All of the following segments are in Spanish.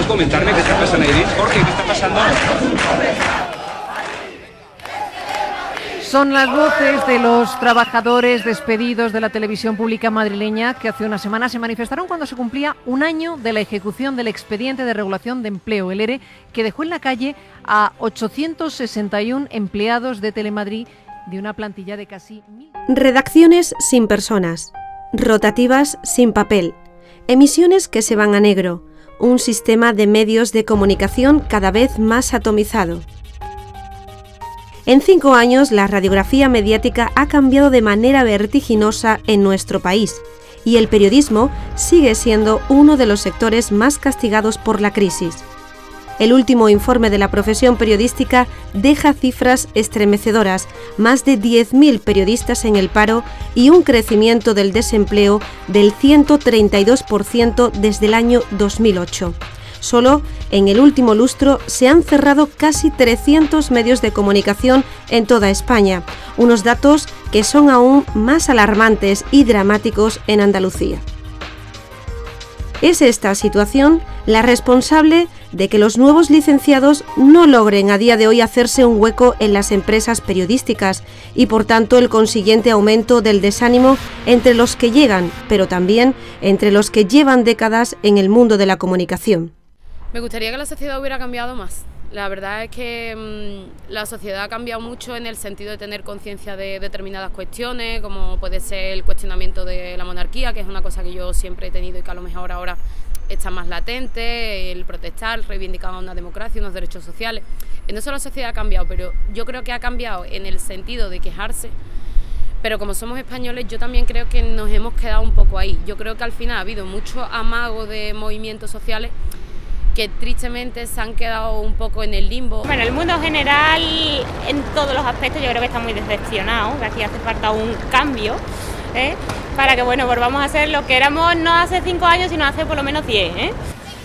¿puedes comentarme qué está pasando ahí? ¿Por qué? ¿Qué está pasando? Son las voces de los trabajadores despedidos de la televisión pública madrileña que hace una semana se manifestaron cuando se cumplía un año de la ejecución del expediente de regulación de empleo, el ERE, que dejó en la calle a 861 empleados de Telemadrid de una plantilla de casi 1000. Redacciones sin personas, rotativas sin papel, emisiones que se van a negro, un sistema de medios de comunicación cada vez más atomizado. En 5 años, la radiografía mediática ha cambiado de manera vertiginosa en nuestro país y el periodismo sigue siendo uno de los sectores más castigados por la crisis. El último informe de la profesión periodística deja cifras estremecedoras, más de 10.000 periodistas en el paro y un crecimiento del desempleo del 132% desde el año 2008. Solo en el último lustro se han cerrado casi 300 medios de comunicación en toda España, unos datos que son aún más alarmantes y dramáticos en Andalucía. Es esta situación la responsable de que los nuevos licenciados no logren a día de hoy hacerse un hueco en las empresas periodísticas y por tanto el consiguiente aumento del desánimo entre los que llegan, pero también entre los que llevan décadas en el mundo de la comunicación. Me gustaría que la sociedad hubiera cambiado más. La verdad es que la sociedad ha cambiado mucho en el sentido de tener conciencia de determinadas cuestiones, como puede ser el cuestionamiento de la monarquía, que es una cosa que yo siempre he tenido y que a lo mejor ahora está más latente, el protestar, reivindicar una democracia, unos derechos sociales. En eso la sociedad ha cambiado, pero yo creo que ha cambiado en el sentido de quejarse, pero como somos españoles yo también creo que nos hemos quedado un poco ahí. Yo creo que al final ha habido mucho amago de movimientos sociales que tristemente se han quedado un poco en el limbo. Bueno, el mundo general, en todos los aspectos, yo creo que está muy decepcionado, que aquí hace falta un cambio, para que bueno, volvamos a ser lo que éramos no hace 5 años, sino hace por lo menos 10.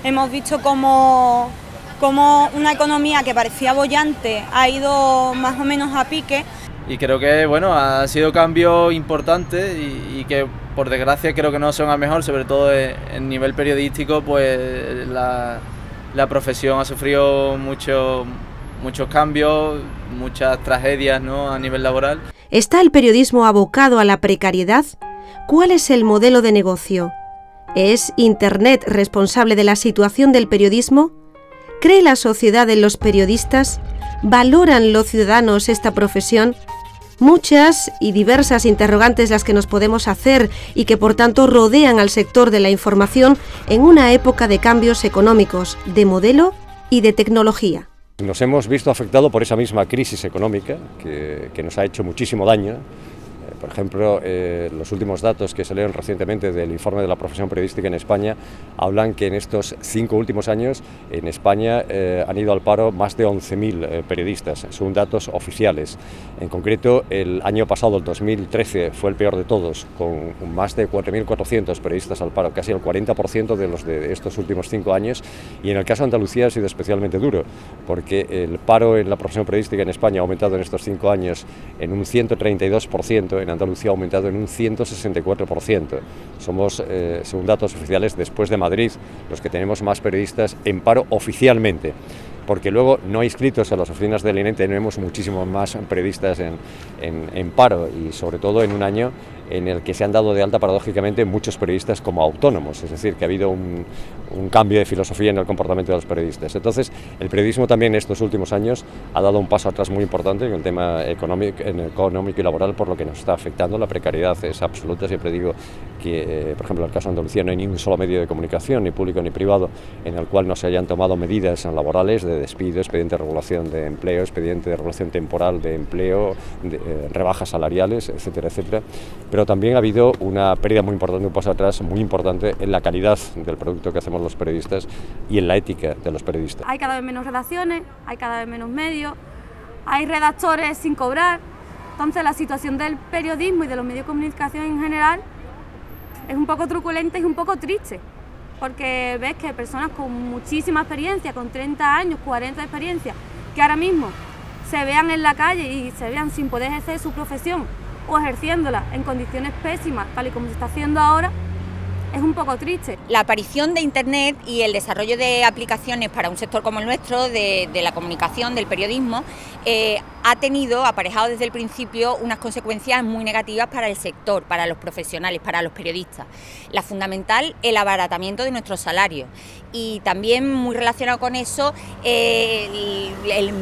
Hemos visto como una economía que parecía boyante ha ido más o menos a pique. Y creo que bueno, ha sido cambio importante y que por desgracia creo que no son a mejor, sobre todo en nivel periodístico, pues la profesión ha sufrido muchos cambios, muchas tragedias, ¿no?, a nivel laboral. ¿Está el periodismo abocado a la precariedad? ¿Cuál es el modelo de negocio? ¿Es Internet responsable de la situación del periodismo? ¿Cree la sociedad en los periodistas? ¿Valoran los ciudadanos esta profesión? Muchas y diversas interrogantes las que nos podemos hacer y que por tanto rodean al sector de la información en una época de cambios económicos, de modelo y de tecnología. Nos hemos visto afectados por esa misma crisis económica que nos ha hecho muchísimo daño. Por ejemplo, los últimos datos que salieron recientemente del informe de la profesión periodística en España hablan que en estos 5 últimos años en España han ido al paro más de 11.000 periodistas, son datos oficiales. En concreto, el año pasado, el 2013, fue el peor de todos, con más de 4.400 periodistas al paro, casi el 40% de los de estos últimos 5 años, y en el caso de Andalucía ha sido especialmente duro, porque el paro en la profesión periodística en España ha aumentado en estos 5 años en un 132%, en Andalucía ha aumentado en un 164%. Somos, según datos oficiales, después de Madrid, los que tenemos más periodistas en paro oficialmente, porque luego no inscritos a las oficinas del INE tenemos muchísimos más periodistas en paro, y sobre todo en un año en el que se han dado de alta paradójicamente muchos periodistas como autónomos, es decir, que ha habido un cambio de filosofía en el comportamiento de los periodistas. Entonces, el periodismo también en estos últimos años ha dado un paso atrás muy importante en el tema económico y laboral, por lo que nos está afectando. La precariedad es absoluta. Siempre digo que, por ejemplo, en el caso de Andalucía no hay ni un solo medio de comunicación, ni público ni privado, en el cual no se hayan tomado medidas laborales de despido, expediente de regulación de empleo, expediente de regulación temporal de empleo, rebajas salariales, etcétera, etcétera. Pero también ha habido una pérdida muy importante, un paso atrás muy importante en la calidad del producto que hacemos los periodistas y en la ética de los periodistas. Hay cada vez menos redacciones, hay cada vez menos medios, hay redactores sin cobrar. Entonces la situación del periodismo y de los medios de comunicación en general es un poco truculenta y un poco triste, porque ves que personas con muchísima experiencia, con 30 años, 40 de experiencia, que ahora mismo se vean en la calle y se vean sin poder ejercer su profesión o ejerciéndola en condiciones pésimas, tal y como se está haciendo ahora, es un poco triste. La aparición de Internet y el desarrollo de aplicaciones para un sector como el nuestro, de la comunicación, del periodismo, ha tenido aparejado desde el principio unas consecuencias muy negativas para el sector, para los profesionales, para los periodistas. La fundamental, el abaratamiento de nuestros salarios, y también muy relacionado con eso el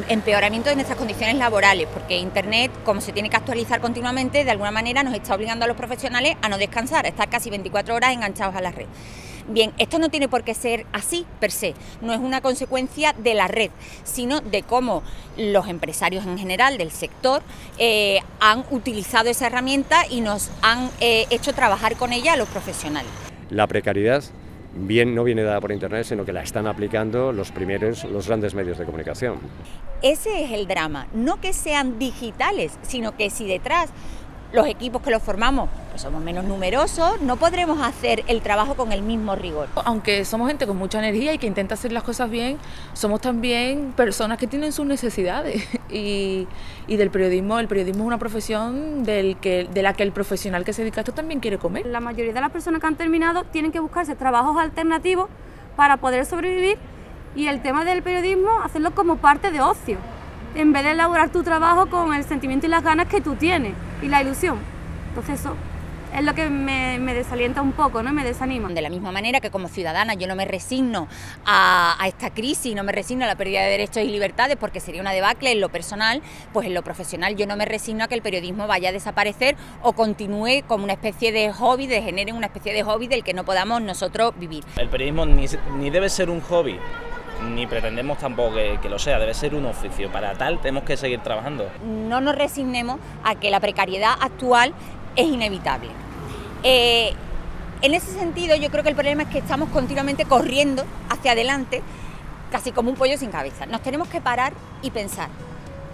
empeoramiento de nuestras condiciones laborales, porque Internet, como se tiene que actualizar continuamente, de alguna manera nos está obligando a los profesionales a no descansar, a estar casi 24 horas enganchados a la red. Bien, esto no tiene por qué ser así per se, no es una consecuencia de la red, sino de cómo los empresarios en general del sector han utilizado esa herramienta y nos han hecho trabajar con ella a los profesionales. La precariedad no viene dada por Internet, sino que la están aplicando los grandes medios de comunicación. Ese es el drama, no que sean digitales, sino que si detrás los equipos que los formamos pues somos menos numerosos, no podremos hacer el trabajo con el mismo rigor. Aunque somos gente con mucha energía y que intenta hacer las cosas bien, somos también personas que tienen sus necesidades y del periodismo. El periodismo es una profesión de la que el profesional que se dedica a esto también quiere comer. La mayoría de las personas que han terminado tienen que buscarse trabajos alternativos para poder sobrevivir, y el tema del periodismo, hacerlo como parte de ocio, en vez de elaborar tu trabajo con el sentimiento y las ganas que tú tienes y la ilusión. Entonces eso es lo que me desalienta un poco, ¿no? Me desanima. De la misma manera que como ciudadana yo no me resigno a esta crisis, no me resigno a la pérdida de derechos y libertades, porque sería una debacle en lo personal, pues en lo profesional yo no me resigno a que el periodismo vaya a desaparecer o continúe como una especie de hobby, genere una especie de hobby del que no podamos nosotros vivir. El periodismo ni debe ser un hobby, ni pretendemos tampoco que lo sea, debe ser un oficio. Para tal tenemos que seguir trabajando. No nos resignemos a que la precariedad actual es inevitable. En ese sentido yo creo que el problema es que estamos continuamente corriendo hacia adelante, casi como un pollo sin cabeza. Nos tenemos que parar y pensar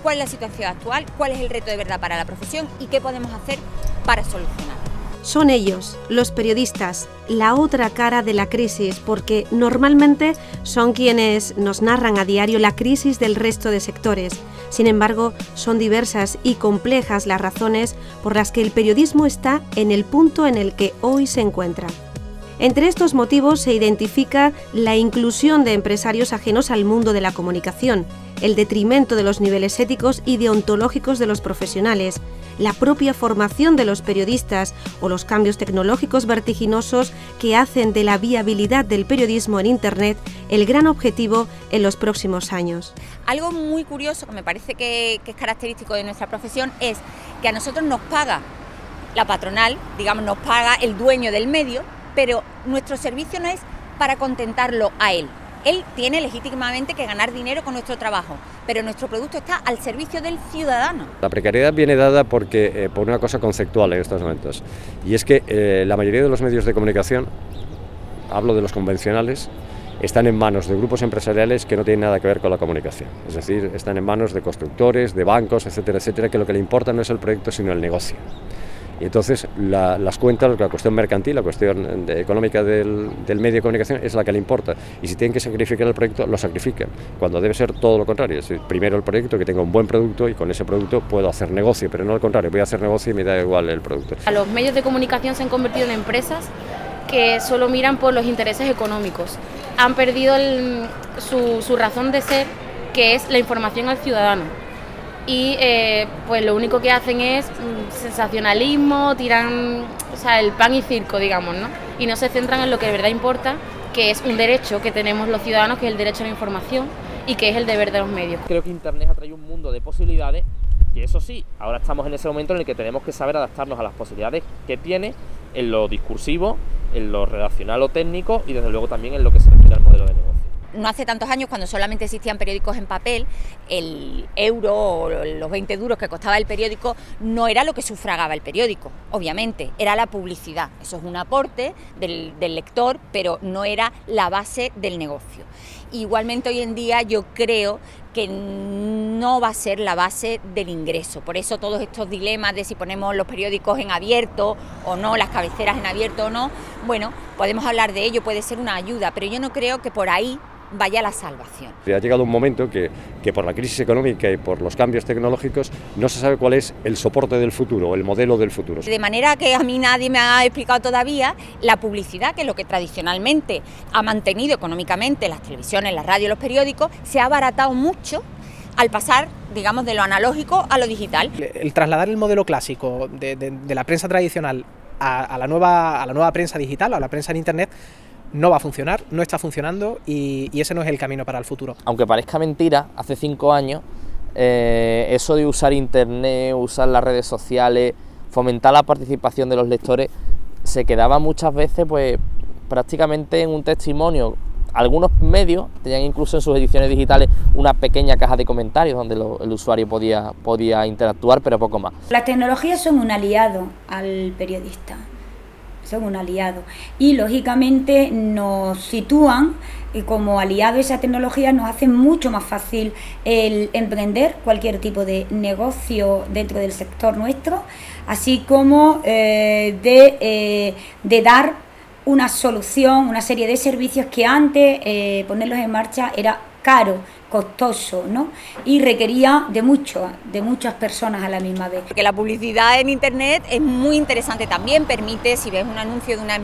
cuál es la situación actual, cuál es el reto de verdad para la profesión y qué podemos hacer para solucionarlo. Son ellos, los periodistas, la otra cara de la crisis, porque normalmente son quienes nos narran a diario la crisis del resto de sectores. Sin embargo, son diversas y complejas las razones por las que el periodismo está en el punto en el que hoy se encuentra. Entre estos motivos se identifica la inclusión de empresarios ajenos al mundo de la comunicación, el detrimento de los niveles éticos y deontológicos de los profesionales, la propia formación de los periodistas o los cambios tecnológicos vertiginosos que hacen de la viabilidad del periodismo en Internet el gran objetivo en los próximos años. Algo muy curioso que me parece que es característico de nuestra profesión es que a nosotros nos paga la patronal, digamos, nos paga el dueño del medio, pero nuestro servicio no es para contentarlo a él. Él tiene legítimamente que ganar dinero con nuestro trabajo, pero nuestro producto está al servicio del ciudadano. La precariedad viene dada por una cosa conceptual en estos momentos, y es que la mayoría de los medios de comunicación, hablo de los convencionales, están en manos de grupos empresariales que no tienen nada que ver con la comunicación. Es decir, están en manos de constructores, de bancos, etcétera, etcétera, que lo que le importa no es el proyecto sino el negocio. Y entonces las cuentas, la cuestión mercantil, la cuestión económica del medio de comunicación es la que le importa. Y si tienen que sacrificar el proyecto, lo sacrifican, cuando debe ser todo lo contrario. Es decir, primero el proyecto, que tenga un buen producto, y con ese producto puedo hacer negocio, pero no al contrario, voy a hacer negocio y me da igual el producto. Los medios de comunicación se han convertido en empresas que solo miran por los intereses económicos. Han perdido su razón de ser, que es la información al ciudadano. Y pues lo único que hacen es sensacionalismo, tiran el pan y circo, digamos, ¿no? Y no se centran en lo que de verdad importa, que es un derecho que tenemos los ciudadanos, que es el derecho a la información y que es el deber de los medios. Creo que Internet ha traído un mundo de posibilidades y eso sí, ahora estamos en ese momento en el que tenemos que saber adaptarnos a las posibilidades que tiene en lo discursivo, en lo relacional o técnico y desde luego también en lo que se refiere al modelo de negocio. No hace tantos años, cuando solamente existían periódicos en papel, el euro o los 20 duros que costaba el periódico no era lo que sufragaba el periódico, obviamente, era la publicidad. Eso es un aporte del lector, pero no era la base del negocio. Igualmente hoy en día yo creo que no va a ser la base del ingreso, por eso todos estos dilemas de si ponemos los periódicos en abierto o no, las cabeceras en abierto o no, bueno, podemos hablar de ello, puede ser una ayuda, pero yo no creo que por ahí vaya la salvación. Ha llegado un momento que por la crisis económica y por los cambios tecnológicos no se sabe cuál es el soporte del futuro, el modelo del futuro. De manera que a mí nadie me ha explicado todavía la publicidad, que es lo que tradicionalmente ha mantenido económicamente las televisiones, las radios, los periódicos, se ha abaratado mucho al pasar, digamos, de lo analógico a lo digital. El trasladar el modelo clásico de la prensa tradicional a la nueva prensa digital, a la prensa en Internet, no va a funcionar, no está funcionando y ese no es el camino para el futuro. Aunque parezca mentira, hace 5 años eso de usar Internet, usar las redes sociales, fomentar la participación de los lectores, se quedaba muchas veces pues prácticamente en un testimonio. Algunos medios tenían incluso en sus ediciones digitales una pequeña caja de comentarios donde el usuario podía interactuar, pero poco más. Las tecnologías son un aliado al periodista, son un aliado y lógicamente nos sitúan y como aliado a esa tecnología nos hacen mucho más fácil el emprender cualquier tipo de negocio dentro del sector nuestro, así como de dar una solución, una serie de servicios que antes ponerlos en marcha era caro, costoso, ¿no? Y requería de muchas personas a la misma vez. Porque la publicidad en Internet es muy interesante también, permite, si ves un anuncio de una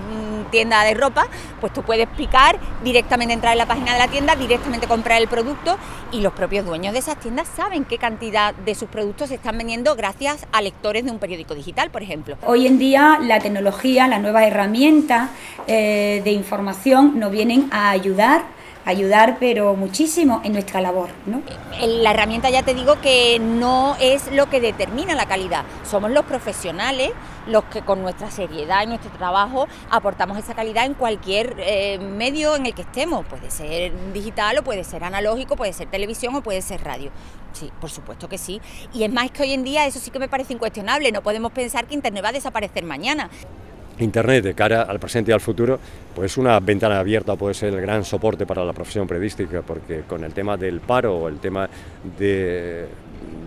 tienda de ropa, pues tú puedes picar, directamente entrar en la página de la tienda, directamente comprar el producto y los propios dueños de esas tiendas saben qué cantidad de sus productos se están vendiendo gracias a lectores de un periódico digital, por ejemplo. Hoy en día la tecnología, las nuevas herramientas de información nos vienen a ayudar pero muchísimo en nuestra labor, ¿no? La herramienta, ya te digo, que no es lo que determina la calidad, somos los profesionales los que con nuestra seriedad y nuestro trabajo aportamos esa calidad en cualquier medio en el que estemos, puede ser digital o puede ser analógico, puede ser televisión o puede ser radio. Sí, por supuesto que sí, y es más que hoy en día eso sí que me parece incuestionable, no podemos pensar que Internet va a desaparecer mañana. Internet de cara al presente y al futuro, pues una ventana abierta puede ser el gran soporte para la profesión periodística, porque con el tema del paro o el tema de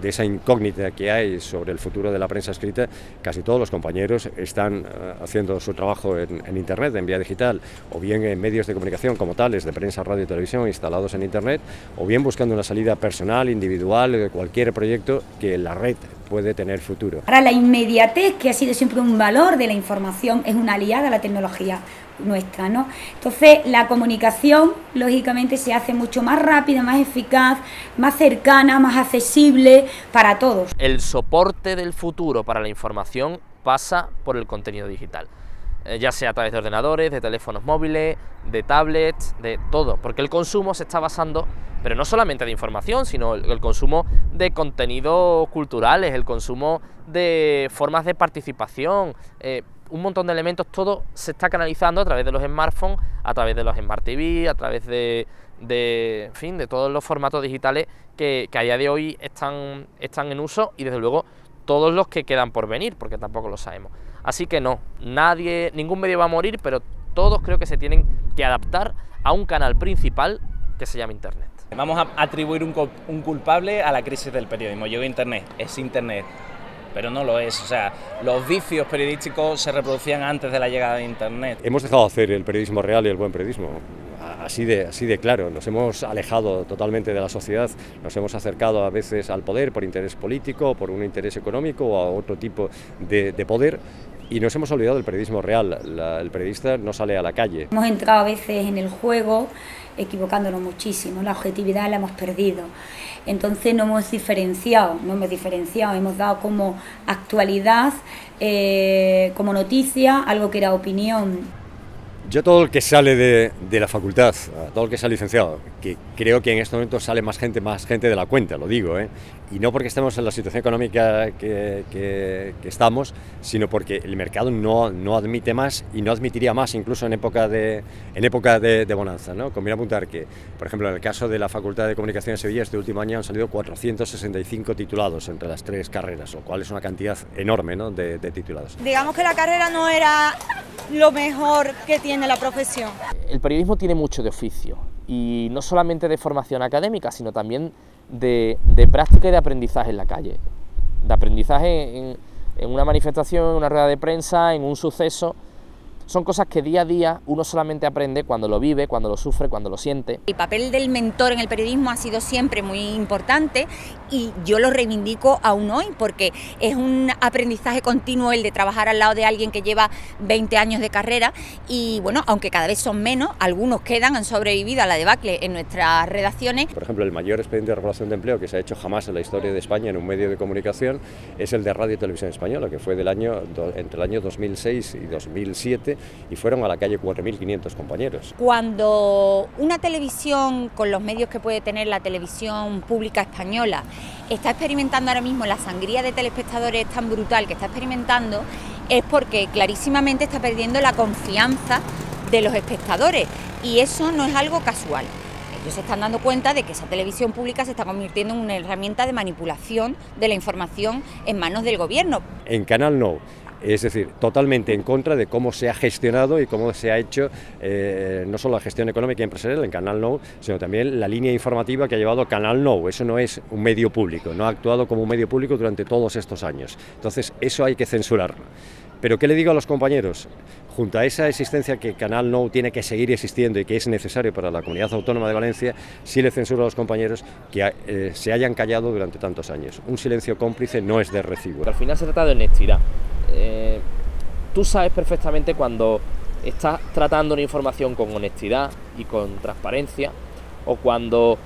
esa incógnita que hay sobre el futuro de la prensa escrita, casi todos los compañeros están haciendo su trabajo en Internet, en vía digital, o bien en medios de comunicación como tales, de prensa, radio y televisión instalados en Internet, o bien buscando una salida personal, individual, de cualquier proyecto que la red puede tener futuro. Ahora la inmediatez, que ha sido siempre un valor de la información, es una aliada a la tecnología nuestra, ¿no? Entonces la comunicación lógicamente se hace mucho más rápida, más eficaz, más cercana, más accesible para todos. El soporte del futuro para la información pasa por el contenido digital, ya sea a través de ordenadores, de teléfonos móviles, de tablets, de todo, porque el consumo se está basando, pero no solamente de información, sino el consumo de contenidos culturales, el consumo de formas de participación, un montón de elementos, todo se está canalizando a través de los smartphones, a través de los Smart TV, a través de todos los formatos digitales que a día de hoy están en uso y desde luego todos los que quedan por venir, porque tampoco lo sabemos. Así que no, ningún medio va a morir, pero todos creo que se tienen que adaptar a un canal principal que se llama Internet. Vamos a atribuir un culpable a la crisis del periodismo. Llegó Internet, es Internet, pero no lo es. O sea, los vicios periodísticos se reproducían antes de la llegada de Internet. Hemos dejado de hacer el periodismo real y el buen periodismo. Así de claro, nos hemos alejado totalmente de la sociedad, nos hemos acercado a veces al poder por interés político, por un interés económico o a otro tipo de poder y nos hemos olvidado del periodismo real. El periodista no sale a la calle. Hemos entrado a veces en el juego equivocándonos muchísimo, la objetividad la hemos perdido, entonces no hemos diferenciado, hemos dado como actualidad, como noticia, algo que era opinión. Yo todo el que sale de la facultad, todo el que sea licenciado, que creo que en este momento sale más gente de la cuenta, lo digo, y no porque estemos en la situación económica que estamos, sino porque el mercado no admite más y no admitiría más incluso en época de bonanza, ¿no? Conviene apuntar que, por ejemplo, en el caso de la Facultad de Comunicación de Sevilla, este último año han salido 465 titulados entre las 3 carreras, lo cual es una cantidad enorme, ¿no?, de titulados. Digamos que la carrera no era lo mejor que tiene la profesión. El periodismo tiene mucho de oficio y no solamente de formación académica, sino también de práctica y de aprendizaje en la calle, de aprendizaje en una manifestación, en una rueda de prensa, en un suceso. son cosas que día a día uno solamente aprende cuando lo vive, cuando lo sufre, cuando lo siente. El papel del mentor en el periodismo ha sido siempre muy importante y yo lo reivindico aún hoy porque es un aprendizaje continuo el de trabajar al lado de alguien que lleva 20 años de carrera y bueno, aunque cada vez son menos, algunos quedan, han sobrevivido a la debacle en nuestras redacciones. Por ejemplo, el mayor expediente de regulación de empleo que se ha hecho jamás en la historia de España en un medio de comunicación es el de Radio y Televisión Española, que fue entre el año 2006 y 2007 y fueron a la calle 4.500 compañeros. Cuando una televisión, con los medios que puede tener la televisión pública española, está experimentando ahora mismo la sangría de telespectadores tan brutal que está experimentando, es porque clarísimamente está perdiendo la confianza de los espectadores y eso no es algo casual. Ellos se están dando cuenta de que esa televisión pública se está convirtiendo en una herramienta de manipulación de la información en manos del gobierno. En Canal Nou, es decir, totalmente en contra de cómo se ha gestionado y cómo se ha hecho no solo la gestión económica y empresarial en Canal Nou, sino también la línea informativa que ha llevado Canal Nou. Eso no es un medio público, no ha actuado como un medio público durante todos estos años. Entonces, eso hay que censurarlo. Pero ¿qué le digo a los compañeros? Junto a esa existencia que Canal Nou tiene que seguir existiendo y que es necesario para la Comunidad Autónoma de Valencia, sí le censuro a los compañeros que se hayan callado durante tantos años. Un silencio cómplice no es de recibo. Al final se trata de honestidad. Tú sabes perfectamente cuando estás tratando una información con honestidad y con transparencia o cuando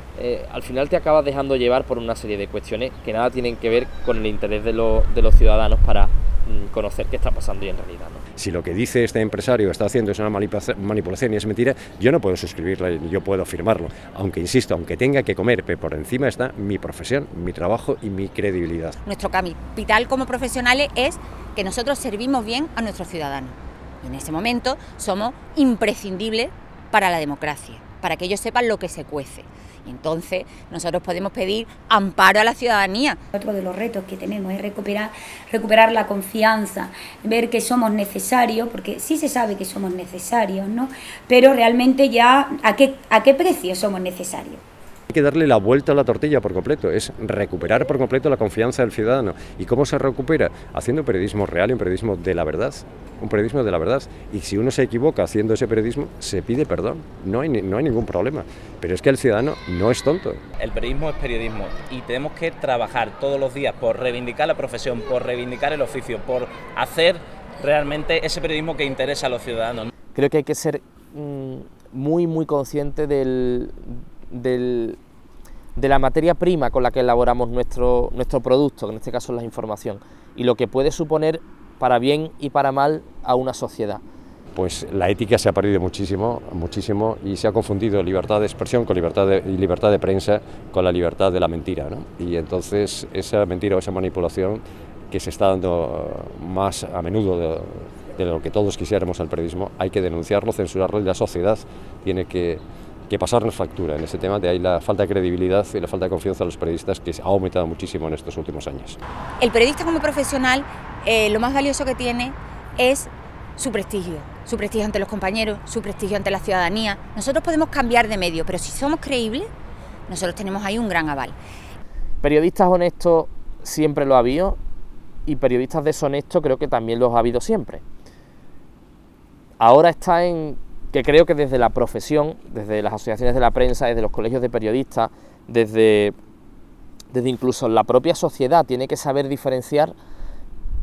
al final te acabas dejando llevar por una serie de cuestiones que nada tienen que ver con el interés de los ciudadanos para conocer qué está pasando y en realidad no. Si lo que dice este empresario está haciendo es una manipulación y es mentira, yo no puedo suscribirla, yo puedo afirmarlo, aunque insisto, aunque tenga que comer, pero por encima está mi profesión, mi trabajo y mi credibilidad. Nuestro capital como profesionales es que nosotros servimos bien a nuestros ciudadanos y en ese momento somos imprescindibles para la democracia, para que ellos sepan lo que se cuece. Y entonces nosotros podemos pedir amparo a la ciudadanía. Otro de los retos que tenemos es recuperar la confianza, ver que somos necesarios, porque sí se sabe que somos necesarios, ¿no? Pero realmente ya ¿a qué precio somos necesarios? Hay que darle la vuelta a la tortilla por completo, es recuperar por completo la confianza del ciudadano. ¿Y cómo se recupera? Haciendo periodismo real y un periodismo de la verdad. Un periodismo de la verdad. Y si uno se equivoca haciendo ese periodismo, se pide perdón. No hay ningún problema. Pero es que el ciudadano no es tonto. El periodismo es periodismo y tenemos que trabajar todos los días por reivindicar la profesión, por reivindicar el oficio, por hacer realmente ese periodismo que interesa a los ciudadanos. Creo que hay que ser muy consciente de la materia prima con la que elaboramos nuestro producto, que en este caso es la información, y lo que puede suponer para bien y para mal a una sociedad. Pues la ética se ha perdido muchísimo y se ha confundido libertad de expresión con libertad de prensa con la libertad de la mentira, ¿no? Y entonces esa mentira o esa manipulación que se está dando más a menudo de lo que todos quisiéramos al periodismo, hay que denunciarlo, censurarlo y la sociedad tiene que pasarnos factura en ese tema. De ahí la falta de credibilidad y la falta de confianza de los periodistas, que ha aumentado muchísimo en estos últimos años. El periodista como profesional, lo más valioso que tiene es su prestigio ante los compañeros, su prestigio ante la ciudadanía. Nosotros podemos cambiar de medio, pero si somos creíbles, nosotros tenemos ahí un gran aval. Periodistas honestos siempre lo ha habido y periodistas deshonestos creo que también los ha habido siempre. Ahora está en que creo que desde la profesión, desde las asociaciones de la prensa, desde los colegios de periodistas, desde incluso la propia sociedad, tiene que saber diferenciar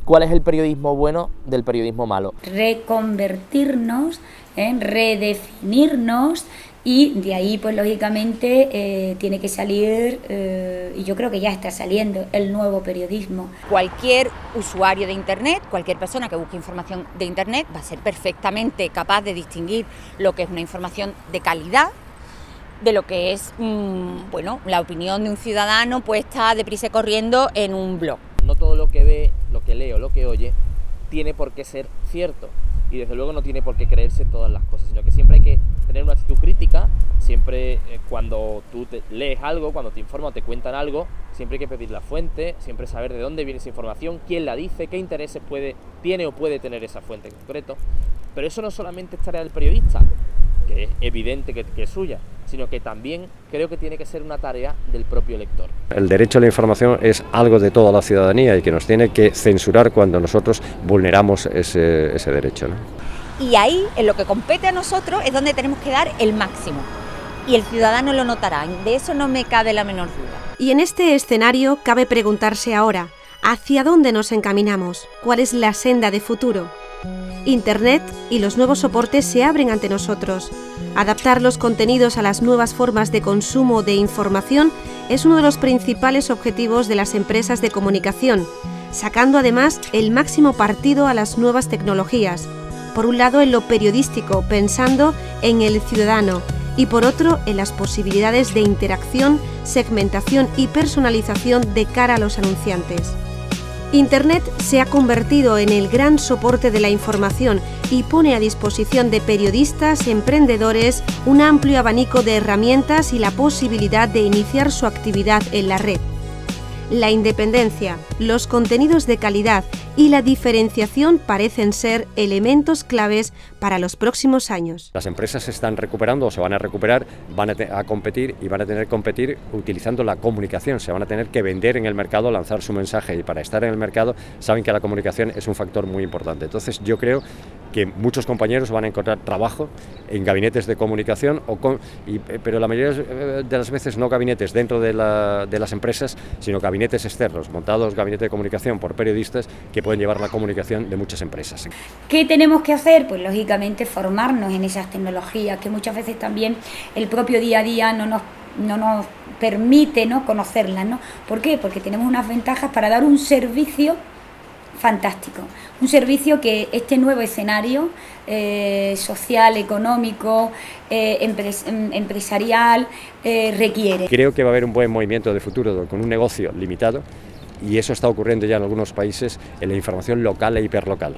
cuál es el periodismo bueno del periodismo malo. Reconvertirnos, redefinirnos y de ahí pues lógicamente tiene que salir, y yo creo que ya está saliendo, el nuevo periodismo. Cualquier usuario de Internet, cualquier persona que busque información de Internet va a ser perfectamente capaz de distinguir lo que es una información de calidad de lo que es bueno, la opinión de un ciudadano puesta deprisa y corriendo en un blog. No todo lo que ve, lo que lee o lo que oye tiene por qué ser cierto y desde luego no tiene por qué creerse todas las cosas, sino que siempre hay que tener una actitud crítica, siempre cuando tú lees algo, cuando te informan o te cuentan algo, siempre hay que pedir la fuente, siempre saber de dónde viene esa información, quién la dice, qué intereses tiene o puede tener esa fuente en concreto. Pero eso no solamente es tarea del periodista, que es evidente que es suya, sino que también creo que tiene que ser una tarea del propio lector. El derecho a la información es algo de toda la ciudadanía y que nos tiene que censurar cuando nosotros vulneramos ese derecho, ¿no? Y ahí, en lo que compete a nosotros, es donde tenemos que dar el máximo. Y el ciudadano lo notará, de eso no me cabe la menor duda. Y en este escenario cabe preguntarse ahora, ¿hacia dónde nos encaminamos? ¿Cuál es la senda de futuro? Internet y los nuevos soportes se abren ante nosotros. Adaptar los contenidos a las nuevas formas de consumo de información es uno de los principales objetivos de las empresas de comunicación, sacando además el máximo partido a las nuevas tecnologías. Por un lado en lo periodístico, pensando en el ciudadano, y por otro en las posibilidades de interacción, segmentación y personalización de cara a los anunciantes. Internet se ha convertido en el gran soporte de la información y pone a disposición de periodistas, emprendedores, un amplio abanico de herramientas y la posibilidad de iniciar su actividad en la red. La independencia, los contenidos de calidad y la diferenciación parecen ser elementos claves para los próximos años. Las empresas se están recuperando o se van a recuperar, van a competir y van a tener que competir utilizando la comunicación, se van a tener que vender en el mercado, lanzar su mensaje, y para estar en el mercado saben que la comunicación es un factor muy importante. Entonces yo creo que muchos compañeros van a encontrar trabajo en gabinetes de comunicación, pero la mayoría de las veces no gabinetes dentro de las empresas, sino gabinetes externos, montados gabinetes de comunicación por periodistas que pueden llevar la comunicación de muchas empresas. ¿Qué tenemos que hacer? Pues lógicamente formarnos en esas tecnologías, que muchas veces también el propio día a día no nos permite, ¿no?, conocerlas, ¿no? ¿Por qué? Porque tenemos unas ventajas para dar un servicio fantástico, un servicio que este nuevo escenario social, económico, empresarial requiere. Creo que va a haber un buen movimiento de futuro con un negocio limitado, y eso está ocurriendo ya en algunos países en la información local e hiperlocal.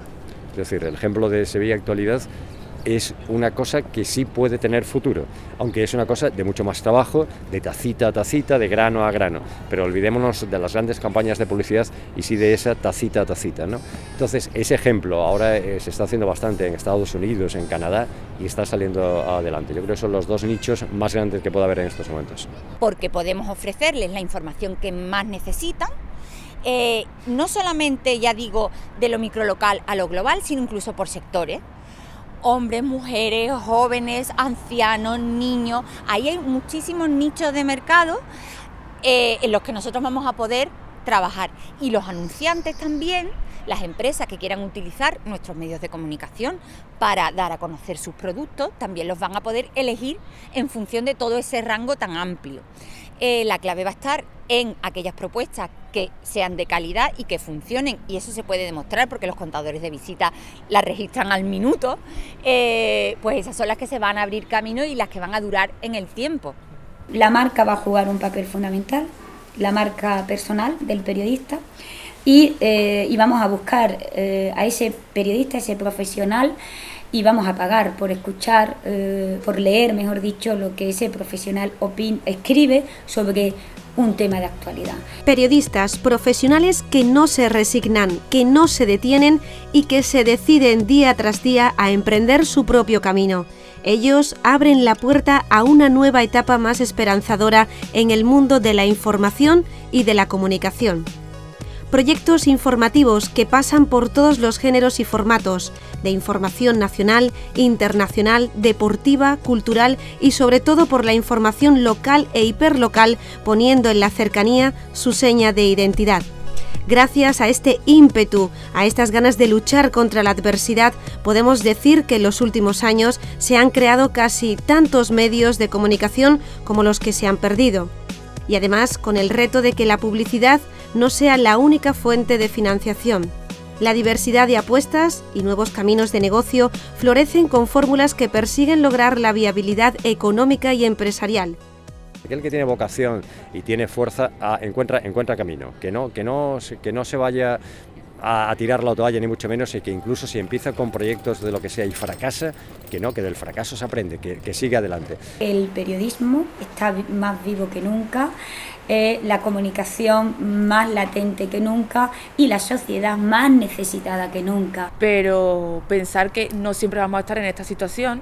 Es decir, el ejemplo de Sevilla Actualidad es una cosa que sí puede tener futuro, aunque es una cosa de mucho más trabajo, de tacita a tacita, de grano a grano, pero olvidémonos de las grandes campañas de publicidad y sí de esa tacita a tacita, ¿no? Entonces, ese ejemplo ahora se está haciendo bastante en Estados Unidos, en Canadá, y está saliendo adelante. Yo creo que son los dos nichos más grandes que puede haber en estos momentos. Porque podemos ofrecerles la información que más necesitan, no solamente, ya digo, de lo microlocal a lo global, sino incluso por sectores. Hombres, mujeres, jóvenes, ancianos, niños. Ahí hay muchísimos nichos de mercado en los que nosotros vamos a poder trabajar. Y los anunciantes también, las empresas que quieran utilizar nuestros medios de comunicación para dar a conocer sus productos, también los van a poder elegir en función de todo ese rango tan amplio. La clave va a estar en aquellas propuestas que sean de calidad y que funcionen, y eso se puede demostrar porque los contadores de visitas las registran al minuto, pues esas son las que se van a abrir camino y las que van a durar en el tiempo. La marca va a jugar un papel fundamental, la marca personal del periodista, y vamos a buscar a ese periodista, a ese profesional, y vamos a pagar por escuchar, por leer, mejor dicho, lo que ese profesional escribe sobre un tema de actualidad. Periodistas profesionales que no se resignan, que no se detienen y que se deciden día tras día a emprender su propio camino. Ellos abren la puerta a una nueva etapa más esperanzadora en el mundo de la información y de la comunicación. Proyectos informativos que pasan por todos los géneros y formatos, de información nacional, internacional, deportiva, cultural y sobre todo por la información local e hiperlocal, poniendo en la cercanía su seña de identidad. Gracias a este ímpetu, a estas ganas de luchar contra la adversidad, podemos decir que en los últimos años se han creado casi tantos medios de comunicación como los que se han perdido. Y además con el reto de que la publicidad no sea la única fuente de financiación. La diversidad de apuestas y nuevos caminos de negocio florecen con fórmulas que persiguen lograr la viabilidad económica y empresarial. Aquel que tiene vocación y tiene fuerza encuentra camino, que no se vaya a tirar la toalla ni mucho menos, y que incluso si empieza con proyectos de lo que sea y fracasa, que del fracaso se aprende, que siga adelante. El periodismo está más vivo que nunca, la comunicación más latente que nunca y la sociedad más necesitada que nunca. Pero pensar que no siempre vamos a estar en esta situación,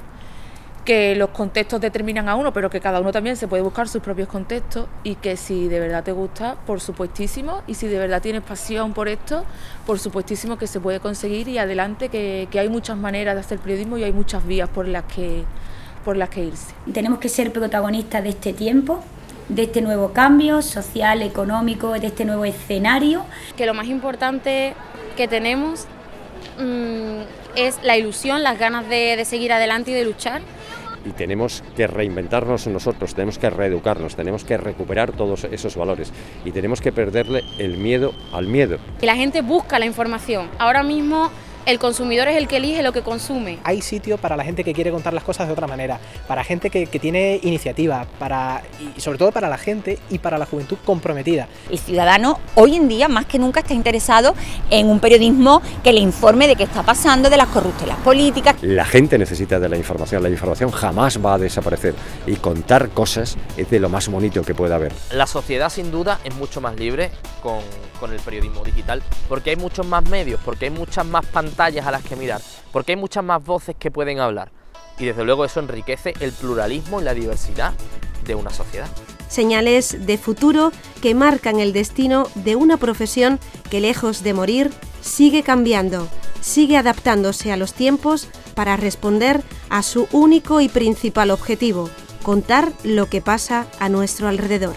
que los contextos determinan a uno, pero que cada uno también se puede buscar sus propios contextos, y que si de verdad te gusta, por supuestísimo, y si de verdad tienes pasión por esto, por supuestísimo que se puede conseguir, y adelante, que hay muchas maneras de hacer periodismo y hay muchas vías por las que irse. Tenemos que ser protagonistas de este tiempo, de este nuevo cambio social, económico, de este nuevo escenario. Que lo más importante que tenemos es la ilusión, las ganas de seguir adelante y de luchar. Y tenemos que reinventarnos nosotros, tenemos que reeducarnos, tenemos que recuperar todos esos valores y tenemos que perderle el miedo al miedo. Y la gente busca la información. Ahora mismo el consumidor es el que elige lo que consume. Hay sitio para la gente que quiere contar las cosas de otra manera, para gente que tiene iniciativa, y sobre todo para la gente y para la juventud comprometida. El ciudadano hoy en día más que nunca está interesado en un periodismo que le informe de qué está pasando, de las corruptelas políticas. La gente necesita de la información jamás va a desaparecer y contar cosas es de lo más bonito que puede haber. La sociedad sin duda es mucho más libre con el periodismo digital, porque hay muchos más medios, porque hay muchas más pantallas a las que mirar, porque hay muchas más voces que pueden hablar, y desde luego eso enriquece el pluralismo y la diversidad de una sociedad. Señales de futuro que marcan el destino de una profesión que, lejos de morir, sigue cambiando, sigue adaptándose a los tiempos para responder a su único y principal objetivo: contar lo que pasa a nuestro alrededor.